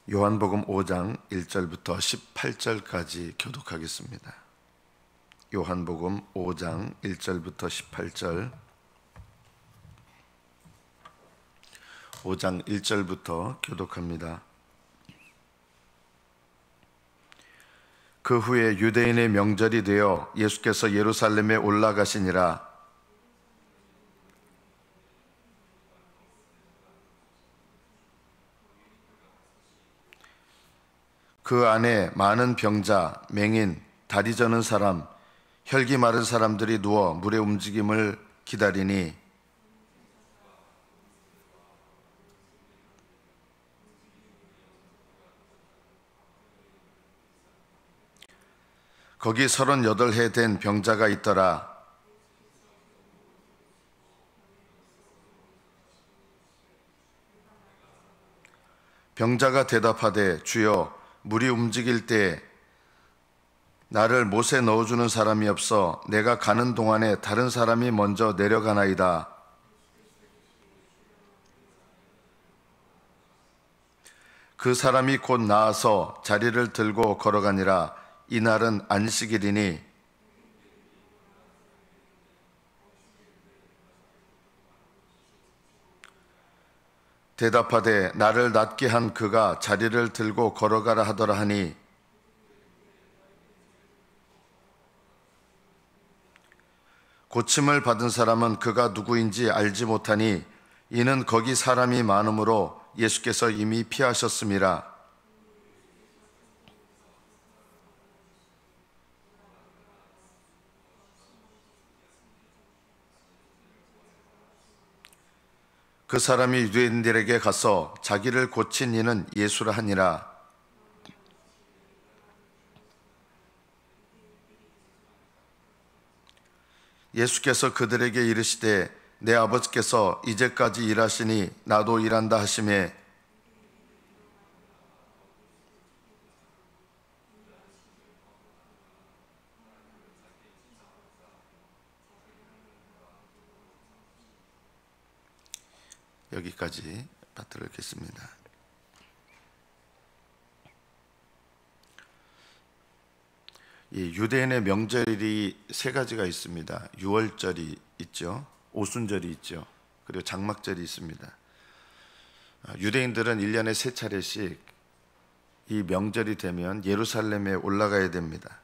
요한복음 5장 1절부터 18절까지 교독하겠습니다. 요한복음 5장 1절부터 18절, 5장 1절부터 교독합니다. 그 후에 유대인의 명절이 되어 예수께서 예루살렘에 올라가시니라. 그 안에 많은 병자, 맹인, 다리 저는 사람, 혈기 마른 사람들이 누워 물의 움직임을 기다리니 거기 38해 된 병자가 있더라. 병자가 대답하되 주여, 물이 움직일 때 나를 못에 넣어주는 사람이 없어 내가 가는 동안에 다른 사람이 먼저 내려가나이다. 그 사람이 곧 나아서 자리를 들고 걸어가니라. 이날은 안식일이니 대답하되 나를 낫게 한 그가 자리를 들고 걸어가라 하더라 하니 고침을 받은 사람은 그가 누구인지 알지 못하니 이는 거기 사람이 많으므로 예수께서 이미 피하셨음이라. 그 사람이 유대인들에게 가서 자기를 고친 이는 예수라 하니라. 예수께서 그들에게 이르시되 내 아버지께서 이제까지 일하시니 나도 일한다 하시매 여기까지 파트를 읽겠습니다. 이 유대인의 명절이 세 가지가 있습니다. 유월절이 있죠, 오순절이 있죠, 그리고 장막절이 있습니다. 유대인들은 1년에 세 차례씩 이 명절이 되면 예루살렘에 올라가야 됩니다.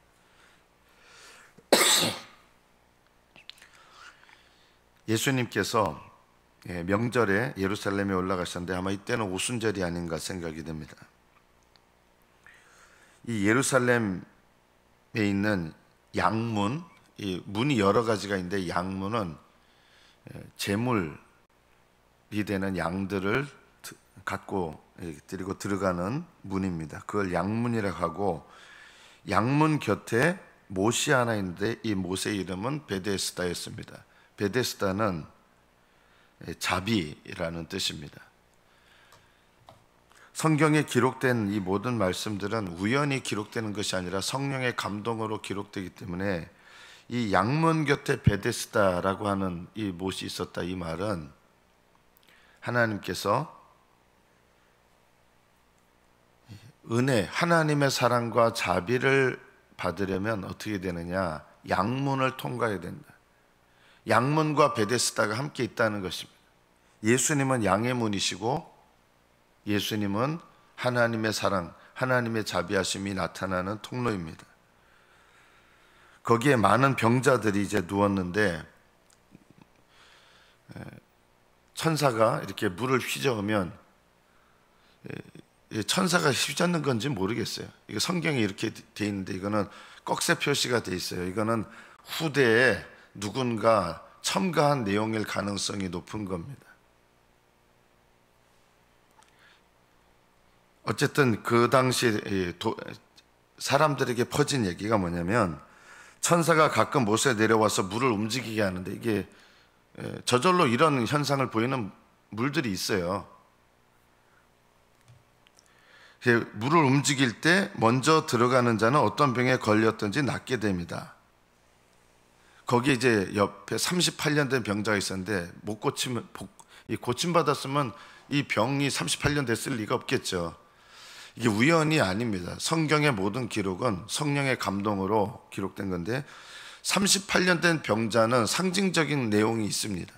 예수님께서 명절에 예루살렘에 올라가셨는데 아마 이때는 오순절이 아닌가 생각이 됩니다. 이 예루살렘에 있는 양문, 이 문이 여러 가지가 있는데 양문은 제물이 되는 양들을 갖고 드리고 들어가는 문입니다. 그걸 양문이라고 하고, 양문 곁에 못이 하나 있는데 이 못의 이름은 베데스다였습니다. 베데스다는 자비라는 뜻입니다. 성경에 기록된 이 모든 말씀들은 우연히 기록되는 것이 아니라 성령의 감동으로 기록되기 때문에 이 양문 곁에 베데스다라고 하는 이 못이 있었다, 이 말은 하나님께서 은혜, 하나님의 사랑과 자비를 받으려면 어떻게 되느냐, 양문을 통과해야 된다. 양문과 베데스다가 함께 있다는 것입니다. 예수님은 양의 문이시고 예수님은 하나님의 사랑, 하나님의 자비하심이 나타나는 통로입니다. 거기에 많은 병자들이 이제 누웠는데 천사가 이렇게 물을 휘저으면 천사가 휘젓는 건지 모르겠어요. 이거 성경에 이렇게 돼 있는데 이거는 꺽쇠 표시가 돼 있어요. 이거는 후대에 누군가 첨가한 내용일 가능성이 높은 겁니다. 어쨌든 그 당시 사람들에게 퍼진 얘기가 뭐냐면 천사가 가끔 못에 내려와서 물을 움직이게 하는데 이게 저절로 이런 현상을 보이는 물들이 있어요. 물을 움직일 때 먼저 들어가는 자는 어떤 병에 걸렸든지 낫게 됩니다. 거기에 이제 옆에 38년 된 병자가 있었는데 못 고치면 고침받았으면 이 병이 38년 됐을 리가 없겠죠. 이게 우연이 아닙니다. 성경의 모든 기록은 성령의 감동으로 기록된 건데 38년 된 병자는 상징적인 내용이 있습니다.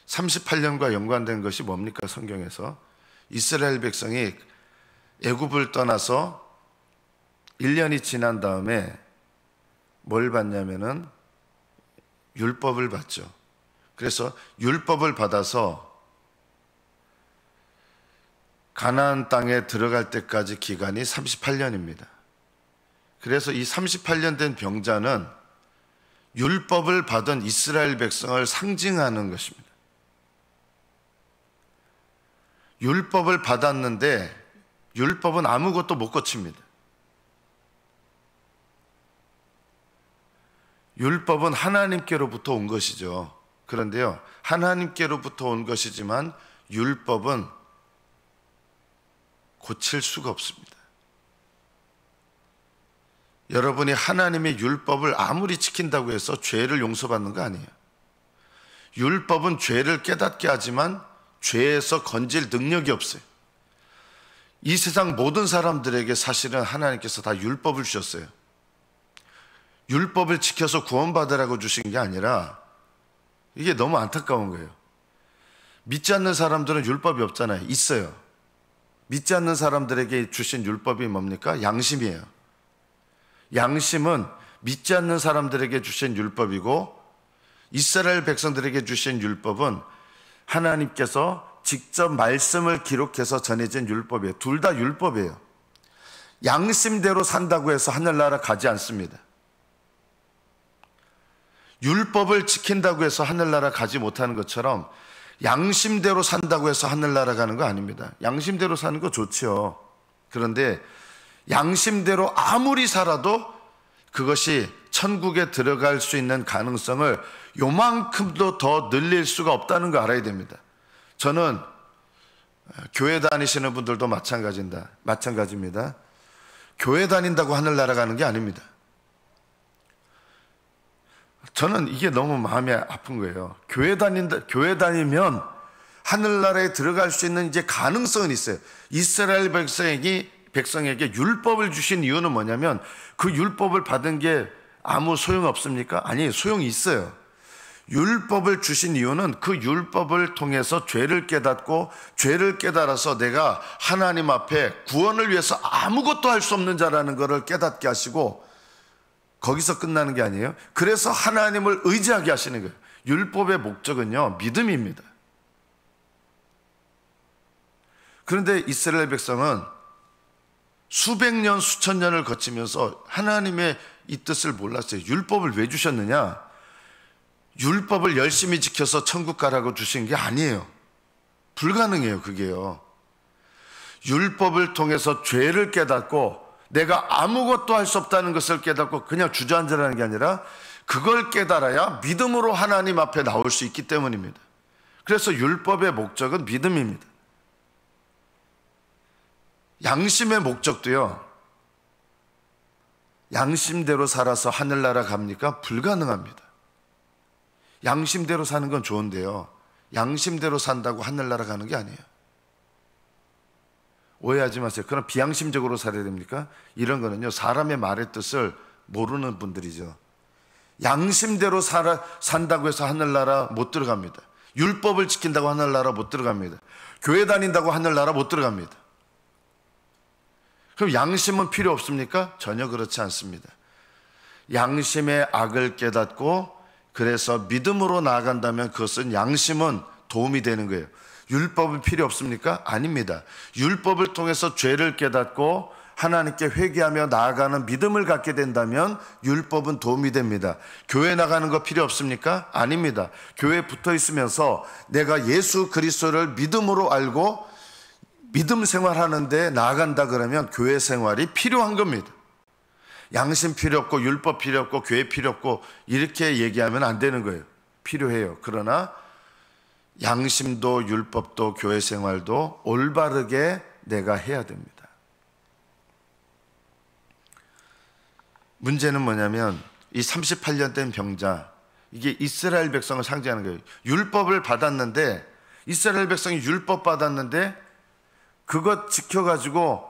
38년과 연관된 것이 뭡니까? 성경에서 이스라엘 백성이 애굽을 떠나서 1년이 지난 다음에 뭘 받냐면은 율법을 받죠. 그래서 율법을 받아서 가나안 땅에 들어갈 때까지 기간이 38년입니다. 그래서 이 38년 된 병자는 율법을 받은 이스라엘 백성을 상징하는 것입니다. 율법을 받았는데 율법은 아무것도 못 고칩니다. 율법은 하나님께로부터 온 것이죠. 그런데요, 하나님께로부터 온 것이지만 율법은 고칠 수가 없습니다. 여러분이 하나님의 율법을 아무리 지킨다고 해서 죄를 용서받는 거 아니에요. 율법은 죄를 깨닫게 하지만 죄에서 건질 능력이 없어요. 이 세상 모든 사람들에게 사실은 하나님께서 다 율법을 주셨어요. 율법을 지켜서 구원받으라고 주신 게 아니라 이게 너무 안타까운 거예요. 믿지 않는 사람들은 율법이 없잖아요. 있어요. 믿지 않는 사람들에게 주신 율법이 뭡니까? 양심이에요. 양심은 믿지 않는 사람들에게 주신 율법이고 이스라엘 백성들에게 주신 율법은 하나님께서 직접 말씀을 기록해서 전해진 율법이에요. 둘 다 율법이에요. 양심대로 산다고 해서 하늘나라 가지 않습니다. 율법을 지킨다고 해서 하늘나라 가지 못하는 것처럼 양심대로 산다고 해서 하늘나라 가는 거 아닙니다. 양심대로 사는 거 좋죠. 그런데 양심대로 아무리 살아도 그것이 천국에 들어갈 수 있는 가능성을 요만큼도 더 늘릴 수가 없다는 거 알아야 됩니다. 저는 교회 다니시는 분들도 마찬가지입니다. 교회 다닌다고 하늘나라 가는 게 아닙니다. 저는 이게 너무 마음이 아픈 거예요. 교회 다니면 하늘나라에 들어갈 수 있는 이제 가능성은 있어요. 이스라엘 백성에게 율법을 주신 이유는 뭐냐면 그 율법을 받은 게 아무 소용 없습니까? 아니, 소용이 있어요. 율법을 주신 이유는 그 율법을 통해서 죄를 깨닫고 죄를 깨달아서 내가 하나님 앞에 구원을 위해서 아무것도 할 수 없는 자라는 것을 깨닫게 하시고 거기서 끝나는 게 아니에요. 그래서 하나님을 의지하게 하시는 거예요. 율법의 목적은요, 믿음입니다. 그런데 이스라엘 백성은 수백 년, 수천 년을 거치면서 하나님의 이 뜻을 몰랐어요. 율법을 왜 주셨느냐? 율법을 열심히 지켜서 천국 가라고 주신 게 아니에요. 불가능해요, 그게요. 율법을 통해서 죄를 깨닫고 내가 아무것도 할 수 없다는 것을 깨닫고 그냥 주저앉으라는 게 아니라 그걸 깨달아야 믿음으로 하나님 앞에 나올 수 있기 때문입니다. 그래서 율법의 목적은 믿음입니다. 양심의 목적도요, 양심대로 살아서 하늘나라 갑니까? 불가능합니다. 양심대로 사는 건 좋은데요, 양심대로 산다고 하늘나라 가는 게 아니에요. 오해하지 마세요. 그럼 비양심적으로 살아야 됩니까? 이런 거는요, 사람의 말의 뜻을 모르는 분들이죠. 양심대로 산다고 해서 하늘나라 못 들어갑니다. 율법을 지킨다고 하늘나라 못 들어갑니다. 교회 다닌다고 하늘나라 못 들어갑니다. 그럼 양심은 필요 없습니까? 전혀 그렇지 않습니다. 양심의 악을 깨닫고 그래서 믿음으로 나아간다면 그것은 양심은 도움이 되는 거예요. 율법은 필요 없습니까? 아닙니다. 율법을 통해서 죄를 깨닫고 하나님께 회개하며 나아가는 믿음을 갖게 된다면 율법은 도움이 됩니다. 교회 나가는 거 필요 없습니까? 아닙니다. 교회에 붙어 있으면서 내가 예수 그리스도를 믿음으로 알고 믿음 생활하는데 나아간다 그러면 교회 생활이 필요한 겁니다. 양심 필요 없고 율법 필요 없고 교회 필요 없고 이렇게 얘기하면 안 되는 거예요. 필요해요. 그러나 양심도 율법도 교회 생활도 올바르게 내가 해야 됩니다. 문제는 뭐냐면 이 38년 된 병자, 이게 이스라엘 백성을 상징하는 거예요. 율법을 받았는데, 이스라엘 백성이 율법 받았는데 그것 지켜가지고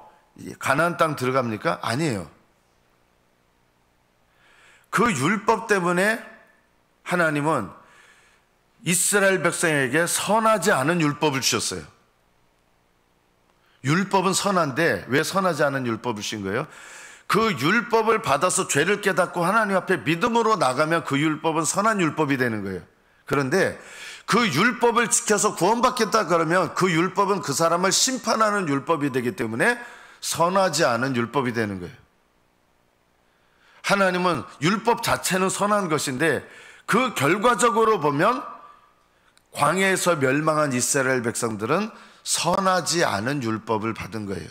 가나안 땅 들어갑니까? 아니에요. 그 율법 때문에 하나님은 이스라엘 백성에게 선하지 않은 율법을 주셨어요. 율법은 선한데 왜 선하지 않은 율법을 주신 거예요? 그 율법을 받아서 죄를 깨닫고 하나님 앞에 믿음으로 나가면 그 율법은 선한 율법이 되는 거예요. 그런데 그 율법을 지켜서 구원받겠다 그러면 그 율법은 그 사람을 심판하는 율법이 되기 때문에 선하지 않은 율법이 되는 거예요. 하나님은 율법 자체는 선한 것인데 그 결과적으로 보면 광야에서 멸망한 이스라엘 백성들은 선하지 않은 율법을 받은 거예요.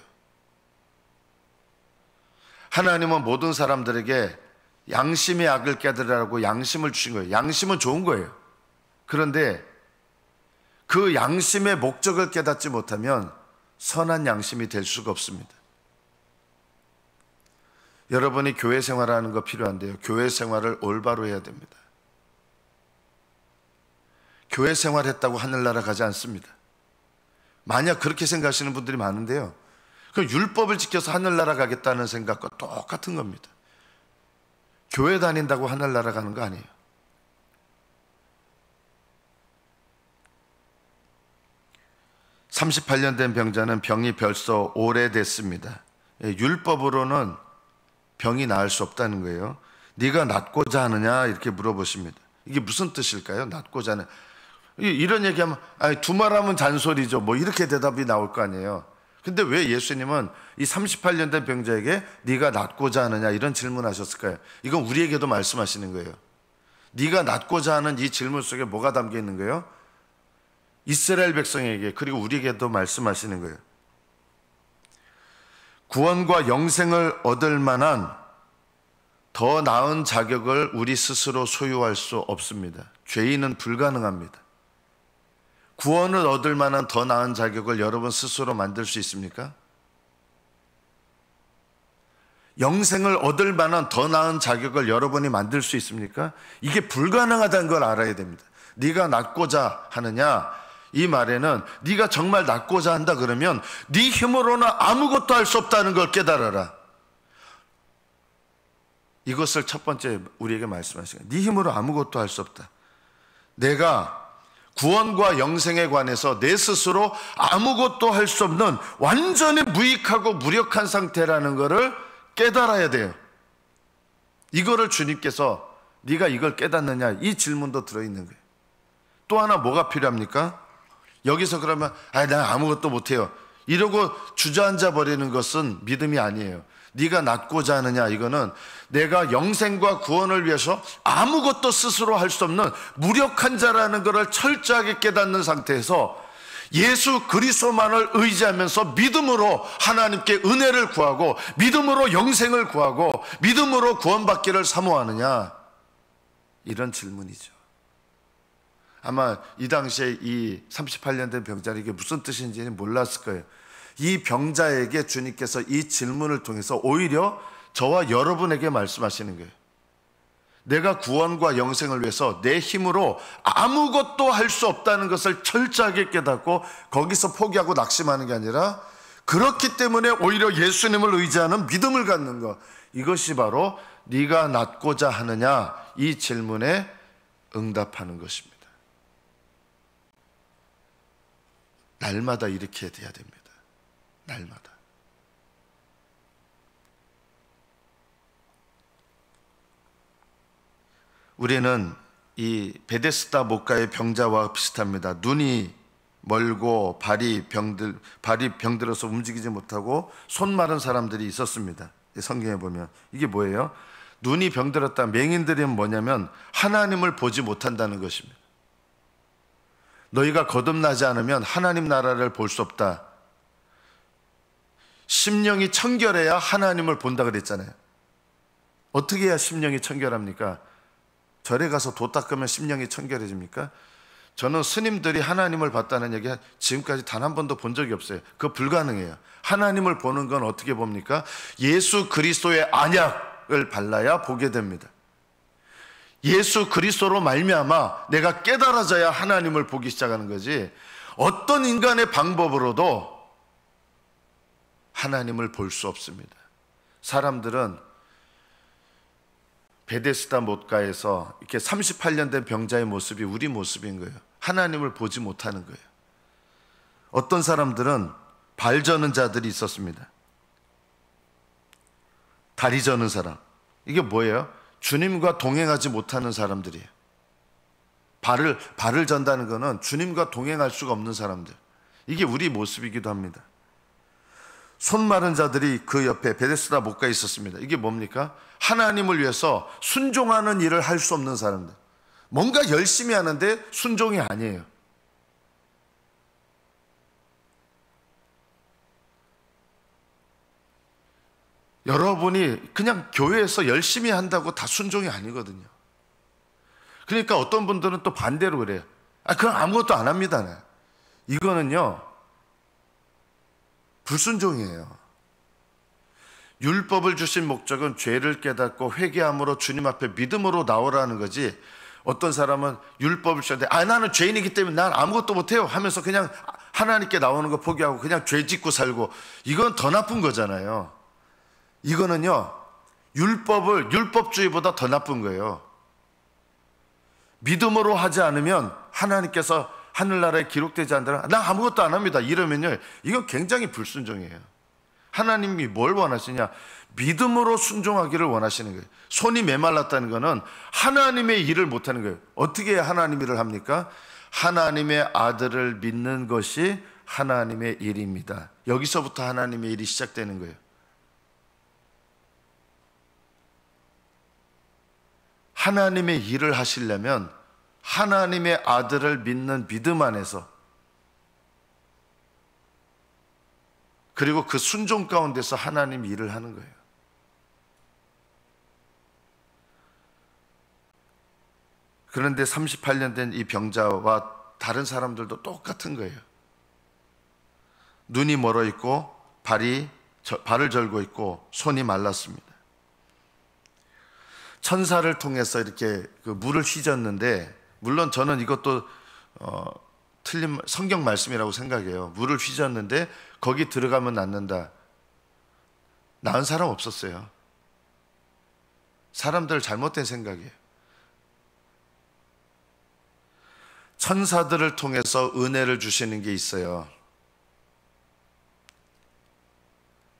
하나님은 모든 사람들에게 양심의 악을 깨달으라고 양심을 주신 거예요. 양심은 좋은 거예요. 그런데 그 양심의 목적을 깨닫지 못하면 선한 양심이 될 수가 없습니다. 여러분이 교회 생활하는 거 필요한데요. 교회 생활을 올바로 해야 됩니다. 교회 생활했다고 하늘나라 가지 않습니다. 만약 그렇게 생각하시는 분들이 많은데요. 그 율법을 지켜서 하늘나라 가겠다는 생각과 똑같은 겁니다. 교회 다닌다고 하늘나라 가는 거 아니에요. (38년) 된 병자는 병이 벌써 오래됐습니다. 율법으로는 병이 나을 수 없다는 거예요. 네가 낫고자 하느냐 이렇게 물어보십니다. 이게 무슨 뜻일까요? 낫고자 하는, 이런 얘기하면 두말하면 잔소리죠 뭐 이렇게 대답이 나올 거 아니에요. 근데 왜 예수님은 이 38년 된 병자에게 네가 낫고자 하느냐 이런 질문하셨을까요? 이건 우리에게도 말씀하시는 거예요. 네가 낫고자 하는 이 질문 속에 뭐가 담겨 있는 거예요? 이스라엘 백성에게 그리고 우리에게도 말씀하시는 거예요. 구원과 영생을 얻을 만한 더 나은 자격을 우리 스스로 소유할 수 없습니다. 죄인은 불가능합니다. 구원을 얻을 만한 더 나은 자격을 여러분 스스로 만들 수 있습니까? 영생을 얻을 만한 더 나은 자격을 여러분이 만들 수 있습니까? 이게 불가능하다는 걸 알아야 됩니다. 네가 낫고자 하느냐? 이 말에는 네가 정말 낫고자 한다 그러면 네 힘으로는 아무것도 할 수 없다는 걸 깨달아라. 이것을 첫 번째 우리에게 말씀하시는 거예요. 네 힘으로 아무것도 할 수 없다. 내가 구원과 영생에 관해서 내 스스로 아무것도 할 수 없는 완전히 무익하고 무력한 상태라는 것을 깨달아야 돼요. 이거를 주님께서 네가 이걸 깨닫느냐 이 질문도 들어있는 거예요. 또 하나 뭐가 필요합니까? 여기서 그러면 나 아무것도 못해요 이러고 주저앉아 버리는 것은 믿음이 아니에요. 네가 낫고자 하느냐 이거는 내가 영생과 구원을 위해서 아무것도 스스로 할 수 없는 무력한 자라는 것을 철저하게 깨닫는 상태에서 예수 그리스도만을 의지하면서 믿음으로 하나님께 은혜를 구하고 믿음으로 영생을 구하고 믿음으로 구원받기를 사모하느냐 이런 질문이죠. 아마 이 당시에 이 38년 된 병자는 이게 무슨 뜻인지는 몰랐을 거예요. 이 병자에게 주님께서 이 질문을 통해서 오히려 저와 여러분에게 말씀하시는 거예요. 내가 구원과 영생을 위해서 내 힘으로 아무것도 할 수 없다는 것을 철저하게 깨닫고 거기서 포기하고 낙심하는 게 아니라 그렇기 때문에 오히려 예수님을 의지하는 믿음을 갖는 것, 이것이 바로 네가 낫고자 하느냐 이 질문에 응답하는 것입니다. 날마다 이렇게 돼야 됩니다. 날마다. 우리는 이 베데스다 목가의 병자와 비슷합니다. 눈이 멀고 발이 병들어서 움직이지 못하고 손 마른 사람들이 있었습니다. 성경에 보면 이게 뭐예요? 눈이 병들었다. 맹인들은 뭐냐면 하나님을 보지 못한다는 것입니다. 너희가 거듭나지 않으면 하나님 나라를 볼 수 없다. 심령이 청결해야 하나님을 본다 그랬잖아요. 어떻게 해야 심령이 청결합니까? 절에 가서 도 닦으면 심령이 청결해집니까? 저는 스님들이 하나님을 봤다는 얘기 지금까지 단 한 번도 본 적이 없어요. 그거 불가능해요. 하나님을 보는 건 어떻게 봅니까? 예수 그리스도의 안약을 발라야 보게 됩니다. 예수 그리스도로 말미암아 내가 깨달아져야 하나님을 보기 시작하는 거지, 어떤 인간의 방법으로도 하나님을 볼 수 없습니다. 사람들은 베데스다 못가에서 이렇게 38년 된 병자의 모습이 우리 모습인 거예요. 하나님을 보지 못하는 거예요. 어떤 사람들은 발 저는 자들이 있었습니다. 다리 저는 사람. 이게 뭐예요? 주님과 동행하지 못하는 사람들이에요. 발을 전다는 것은 주님과 동행할 수가 없는 사람들. 이게 우리 모습이기도 합니다. 손 마른 자들이 그 옆에 베데스다 못가에 있었습니다. 이게 뭡니까? 하나님을 위해서 순종하는 일을 할 수 없는 사람들. 뭔가 열심히 하는데 순종이 아니에요. 여러분이 그냥 교회에서 열심히 한다고 다 순종이 아니거든요. 그러니까 어떤 분들은 또 반대로 그래요. 그럼 아무것도 안 합니다. 네. 이거는요, 불순종이에요. 율법을 주신 목적은 죄를 깨닫고 회개함으로 주님 앞에 믿음으로 나오라는 거지. 어떤 사람은 율법을 주셨는데 나는 죄인이기 때문에 난 아무것도 못해요 하면서 그냥 하나님께 나오는 거 포기하고 그냥 죄 짓고 살고, 이건 더 나쁜 거잖아요. 이거는요, 율법주의보다 더 나쁜 거예요. 믿음으로 하지 않으면 하나님께서 하늘나라에 기록되지 않더라, 나 아무것도 안 합니다 이러면요, 이건 굉장히 불순종이에요. 하나님이 뭘 원하시냐? 믿음으로 순종하기를 원하시는 거예요. 손이 메말랐다는 것은 하나님의 일을 못하는 거예요. 어떻게 하나님 일을 합니까? 하나님의 아들을 믿는 것이 하나님의 일입니다. 여기서부터 하나님의 일이 시작되는 거예요. 하나님의 일을 하시려면 하나님의 아들을 믿는 믿음 안에서, 그리고 그 순종 가운데서 하나님 일을 하는 거예요. 그런데 38년 된 이 병자와 다른 사람들도 똑같은 거예요. 눈이 멀어 있고 발을 절고 있고 손이 말랐습니다. 천사를 통해서 이렇게 그 물을 휘젓는데, 물론 저는 이것도 틀린 성경 말씀이라고 생각해요. 물을 휘젓는데 거기 들어가면 낫는다. 나은 사람 없었어요. 사람들 잘못된 생각이에요. 천사들을 통해서 은혜를 주시는 게 있어요.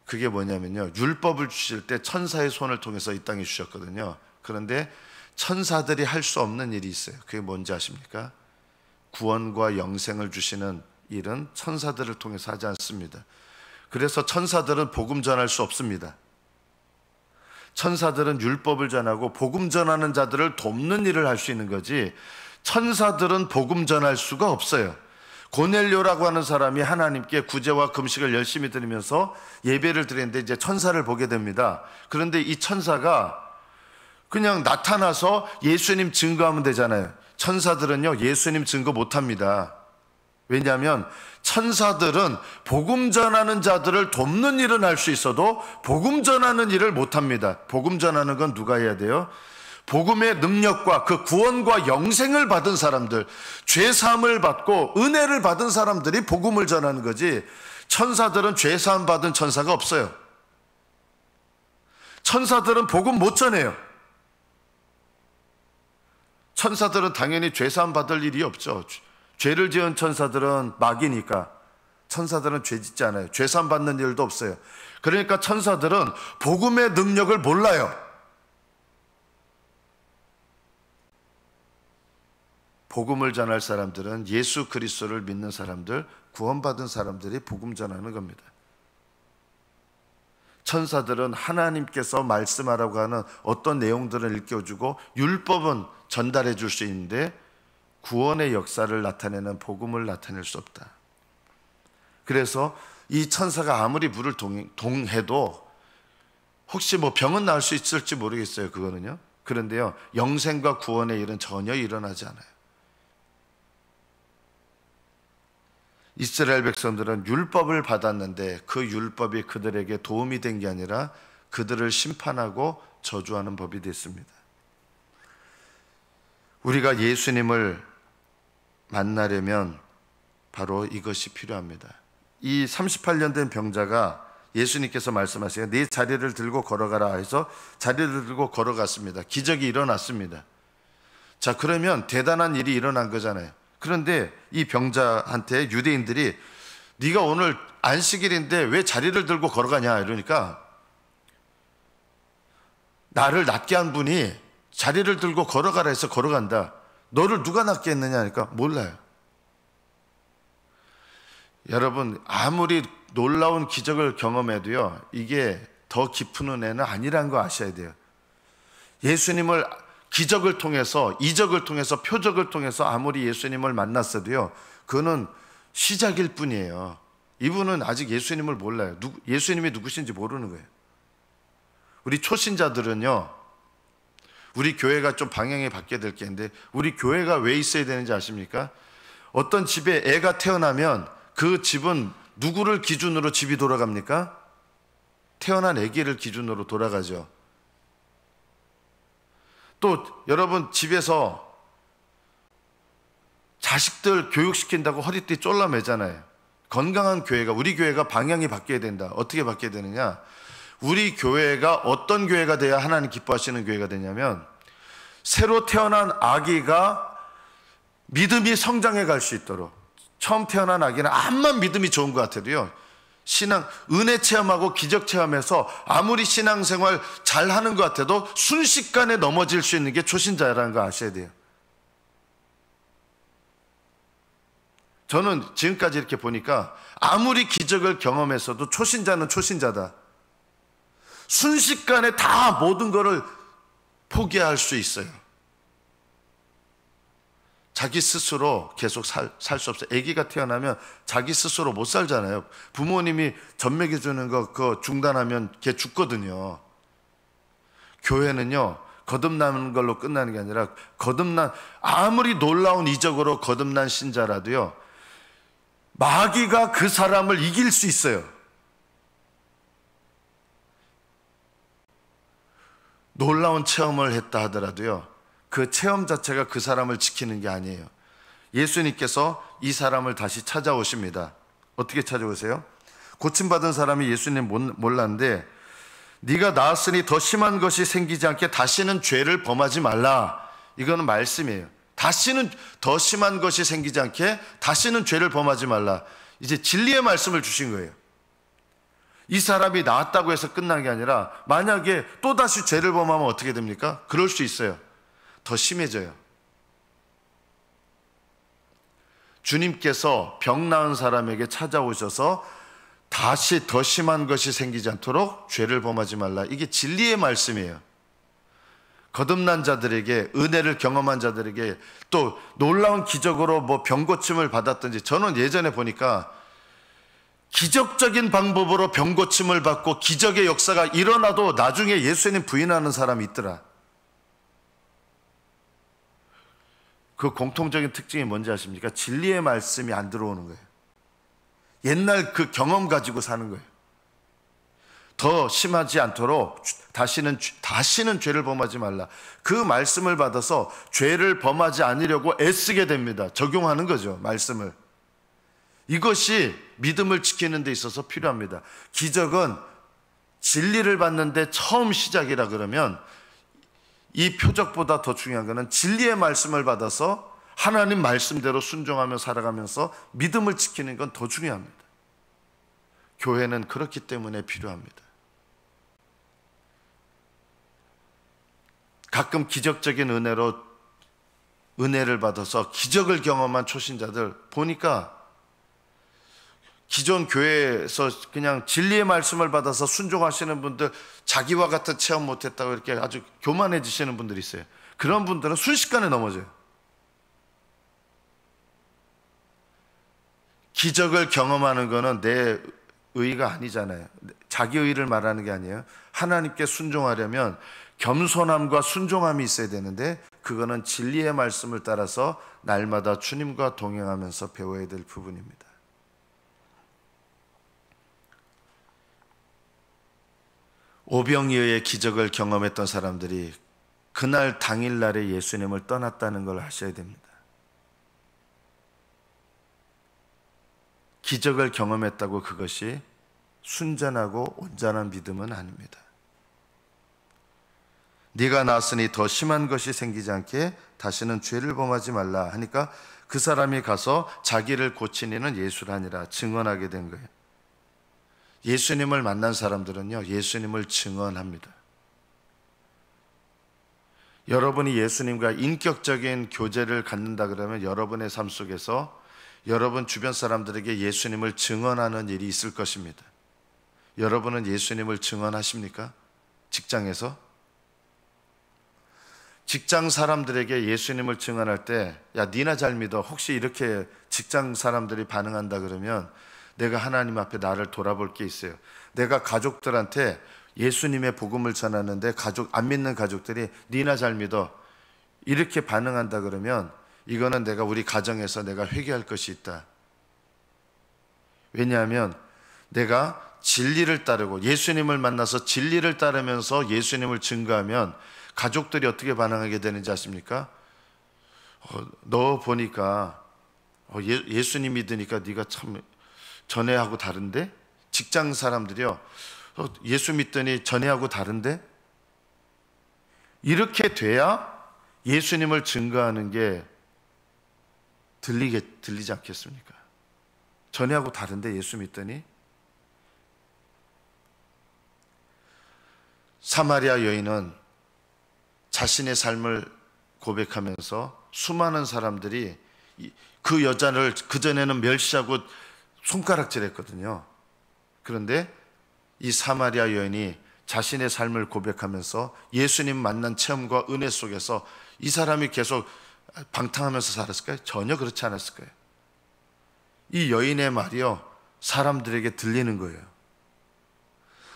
그게 뭐냐면요, 율법을 주실 때 천사의 손을 통해서 이 땅에 주셨거든요. 그런데 천사들이 할 수 없는 일이 있어요. 그게 뭔지 아십니까? 구원과 영생을 주시는 일은 천사들을 통해서 하지 않습니다. 그래서 천사들은 복음 전할 수 없습니다. 천사들은 율법을 전하고 복음 전하는 자들을 돕는 일을 할 수 있는 거지, 천사들은 복음 전할 수가 없어요. 고넬료라고 하는 사람이 하나님께 구제와 금식을 열심히 드리면서 예배를 드리는데 이제 천사를 보게 됩니다. 그런데 이 천사가 그냥 나타나서 예수님 증거하면 되잖아요. 천사들은요, 예수님 증거 못합니다. 왜냐하면 천사들은 복음 전하는 자들을 돕는 일은 할 수 있어도 복음 전하는 일을 못합니다. 복음 전하는 건 누가 해야 돼요? 복음의 능력과 그 구원과 영생을 받은 사람들, 죄사함을 받고 은혜를 받은 사람들이 복음을 전하는 거지, 천사들은 죄사함 받은 천사가 없어요. 천사들은 복음 못 전해요. 천사들은 당연히 죄사함 받을 일이 없죠. 죄를 지은 천사들은 마귀니까 천사들은 죄 짓지 않아요. 죄사함 받는 일도 없어요. 그러니까 천사들은 복음의 능력을 몰라요. 복음을 전할 사람들은 예수 그리스도를 믿는 사람들, 구원받은 사람들이 복음 전하는 겁니다. 천사들은 하나님께서 말씀하라고 하는 어떤 내용들을 일깨워주고 율법은 전달해 줄 수 있는데 구원의 역사를 나타내는 복음을 나타낼 수 없다. 그래서 이 천사가 아무리 물을 동해도 혹시 뭐 병은 나을 수 있을지 모르겠어요. 그거는요. 그런데요, 영생과 구원의 일은 전혀 일어나지 않아요. 이스라엘 백성들은 율법을 받았는데 그 율법이 그들에게 도움이 된 게 아니라 그들을 심판하고 저주하는 법이 됐습니다. 우리가 예수님을 만나려면 바로 이것이 필요합니다. 이 38년 된 병자가 예수님께서 말씀하세요. 네 자리를 들고 걸어가라 해서 자리를 들고 걸어갔습니다. 기적이 일어났습니다. 자, 그러면 대단한 일이 일어난 거잖아요. 그런데 이 병자한테 유대인들이 네가 오늘 안식일인데 왜 자리를 들고 걸어가냐 이러니까, 나를 낫게 한 분이 자리를 들고 걸어가라 해서 걸어간다. 너를 누가 낫게 했느냐 하니까 몰라요. 여러분, 아무리 놀라운 기적을 경험해도요, 이게 더 깊은 은혜는 아니라는 거 아셔야 돼요. 예수님을 기적을 통해서, 이적을 통해서, 표적을 통해서 아무리 예수님을 만났어도요, 그거는 시작일 뿐이에요. 이분은 아직 예수님을 몰라요. 예수님이 누구신지 모르는 거예요. 우리 초신자들은요, 우리 교회가 좀 방향이 바뀌어야 될 게 있는데, 우리 교회가 왜 있어야 되는지 아십니까? 어떤 집에 애가 태어나면 그 집은 누구를 기준으로 집이 돌아갑니까? 태어난 아기를 기준으로 돌아가죠. 또 여러분, 집에서 자식들 교육시킨다고 허리띠 쫄라매잖아요. 건강한 교회가, 우리 교회가 방향이 바뀌어야 된다. 어떻게 바뀌어야 되느냐? 우리 교회가 어떤 교회가 돼야 하나님 기뻐하시는 교회가 되냐면, 새로 태어난 아기가 믿음이 성장해 갈 수 있도록, 처음 태어난 아기는 암만 믿음이 좋은 것 같아도요, 신앙, 은혜 체험하고 기적 체험해서 아무리 신앙생활 잘하는 것 같아도 순식간에 넘어질 수 있는 게 초신자라는 거 아셔야 돼요. 저는 지금까지 이렇게 보니까 아무리 기적을 경험했어도 초신자는 초신자다. 순식간에 다 모든 것을 포기할 수 있어요. 자기 스스로 계속 살 수 없어요. 아기가 태어나면 자기 스스로 못 살잖아요. 부모님이 젖 먹여주는 거 그거 중단하면 걔 죽거든요. 교회는요, 거듭나는 걸로 끝나는 게 아니라, 아무리 놀라운 이적으로 거듭난 신자라도요, 마귀가 그 사람을 이길 수 있어요. 놀라운 체험을 했다 하더라도요, 그 체험 자체가 그 사람을 지키는 게 아니에요. 예수님께서 이 사람을 다시 찾아오십니다. 어떻게 찾아오세요? 고침받은 사람이 예수님 몰랐는데, 네가 나았으니 더 심한 것이 생기지 않게 다시는 죄를 범하지 말라. 이거는 말씀이에요. 다시는 더 심한 것이 생기지 않게 다시는 죄를 범하지 말라. 이제 진리의 말씀을 주신 거예요. 이 사람이 나았다고 해서 끝난 게 아니라, 만약에 또다시 죄를 범하면 어떻게 됩니까? 그럴 수 있어요. 더 심해져요. 주님께서 병 나은 사람에게 찾아오셔서 다시 더 심한 것이 생기지 않도록 죄를 범하지 말라. 이게 진리의 말씀이에요. 거듭난 자들에게, 은혜를 경험한 자들에게, 또 놀라운 기적으로 뭐 병고침을 받았든지, 저는 예전에 보니까 기적적인 방법으로 병고침을 받고 기적의 역사가 일어나도 나중에 예수님 부인하는 사람이 있더라. 그 공통적인 특징이 뭔지 아십니까? 진리의 말씀이 안 들어오는 거예요. 옛날 그 경험 가지고 사는 거예요. 더 심하지 않도록 다시는 죄를 범하지 말라. 그 말씀을 받아서 죄를 범하지 않으려고 애쓰게 됩니다. 적용하는 거죠, 말씀을. 이것이 믿음을 지키는 데 있어서 필요합니다. 기적은 진리를 받는데 처음 시작이라 그러면, 이 표적보다 더 중요한 것은 진리의 말씀을 받아서 하나님 말씀대로 순종하며 살아가면서 믿음을 지키는 건 더 중요합니다. 교회는 그렇기 때문에 필요합니다. 가끔 기적적인 은혜를 받아서 기적을 경험한 초신자들 보니까, 기존 교회에서 그냥 진리의 말씀을 받아서 순종하시는 분들, 자기와 같은 체험 못했다고 이렇게 아주 교만해지시는 분들이 있어요. 그런 분들은 순식간에 넘어져요. 기적을 경험하는 거는 내 의의가 아니잖아요. 자기 의의를 말하는 게 아니에요. 하나님께 순종하려면 겸손함과 순종함이 있어야 되는데, 그거는 진리의 말씀을 따라서 날마다 주님과 동행하면서 배워야 될 부분입니다. 오병이어의 기적을 경험했던 사람들이 그날 당일날에 예수님을 떠났다는 걸 아셔야 됩니다. 기적을 경험했다고 그것이 순전하고 온전한 믿음은 아닙니다. 네가 나았으니 더 심한 것이 생기지 않게 다시는 죄를 범하지 말라 하니까 그 사람이 가서 자기를 고친 이는 예수라니라 증언하게 된 거예요. 예수님을 만난 사람들은요, 예수님을 증언합니다. 여러분이 예수님과 인격적인 교제를 갖는다 그러면 여러분의 삶 속에서 여러분 주변 사람들에게 예수님을 증언하는 일이 있을 것입니다. 여러분은 예수님을 증언하십니까? 직장에서? 직장 사람들에게 예수님을 증언할 때, 야, 니나 잘 믿어. 혹시 이렇게 직장 사람들이 반응한다 그러면 내가 하나님 앞에 나를 돌아볼 게 있어요. 내가 가족들한테 예수님의 복음을 전하는데 안 믿는 가족들이 니나 잘 믿어. 이렇게 반응한다 그러면 이거는 내가 우리 가정에서 내가 회개할 것이 있다. 왜냐하면 내가 진리를 따르고 예수님을 만나서 진리를 따르면서 예수님을 증거하면 가족들이 어떻게 반응하게 되는지 아십니까? 너 보니까 예수님 믿으니까 네가 참 전에하고 다른데? 직장 사람들이요, 예수 믿더니 전에하고 다른데? 이렇게 돼야 예수님을 증거하는 게 들리지 않겠습니까? 전에하고 다른데 예수 믿더니? 사마리아 여인은 자신의 삶을 고백하면서 수많은 사람들이 그 여자를 그전에는 멸시하고 손가락질했거든요. 그런데 이 사마리아 여인이 자신의 삶을 고백하면서 예수님 만난 체험과 은혜 속에서 이 사람이 계속 방탕하면서 살았을까요? 전혀 그렇지 않았을 거예요. 이 여인의 말이요, 사람들에게 들리는 거예요.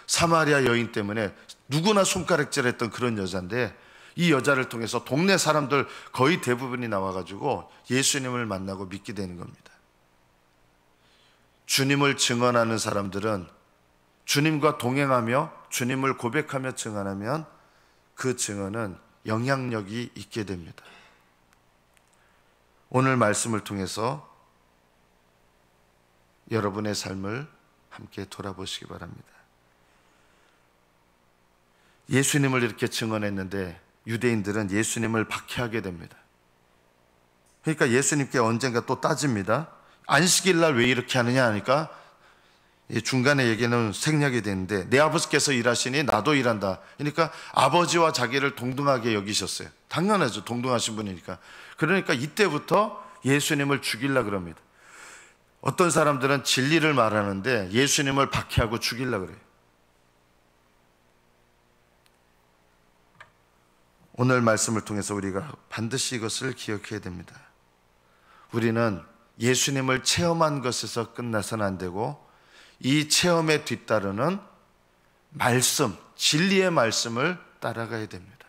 사마리아 여인 때문에 누구나 손가락질했던 그런 여자인데 이 여자를 통해서 동네 사람들 거의 대부분이 나와가지고 예수님을 만나고 믿게 되는 겁니다. 주님을 증언하는 사람들은 주님과 동행하며 주님을 고백하며 증언하면 그 증언은 영향력이 있게 됩니다. 오늘 말씀을 통해서 여러분의 삶을 함께 돌아보시기 바랍니다. 예수님을 이렇게 증언했는데 유대인들은 예수님을 박해하게 됩니다. 그러니까 예수님께 언젠가 또 따집니다. 안식일 날 왜 이렇게 하느냐 하니까 중간에 얘기는 생략이 되는데 내 아버지께서 일하시니 나도 일한다. 그러니까 아버지와 자기를 동등하게 여기셨어요. 당연하죠. 동등하신 분이니까. 그러니까 이때부터 예수님을 죽이려고 그럽니다. 어떤 사람들은 진리를 말하는데 예수님을 박해하고 죽이려고 그래요. 오늘 말씀을 통해서 우리가 반드시 이것을 기억해야 됩니다. 우리는 예수님을 체험한 것에서 끝나서는 안 되고 이 체험에 뒤따르는 말씀, 진리의 말씀을 따라가야 됩니다.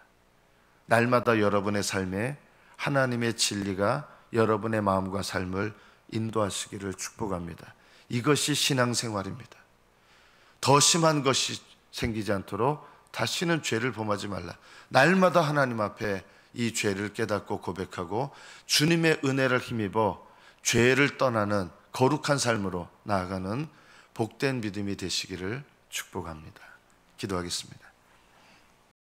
날마다 여러분의 삶에 하나님의 진리가 여러분의 마음과 삶을 인도하시기를 축복합니다. 이것이 신앙생활입니다. 더 심한 것이 생기지 않도록 다시는 죄를 범하지 말라. 날마다 하나님 앞에 이 죄를 깨닫고 고백하고 주님의 은혜를 힘입어 죄를 떠나는 거룩한 삶으로 나아가는 복된 믿음이 되시기를 축복합니다. 기도하겠습니다.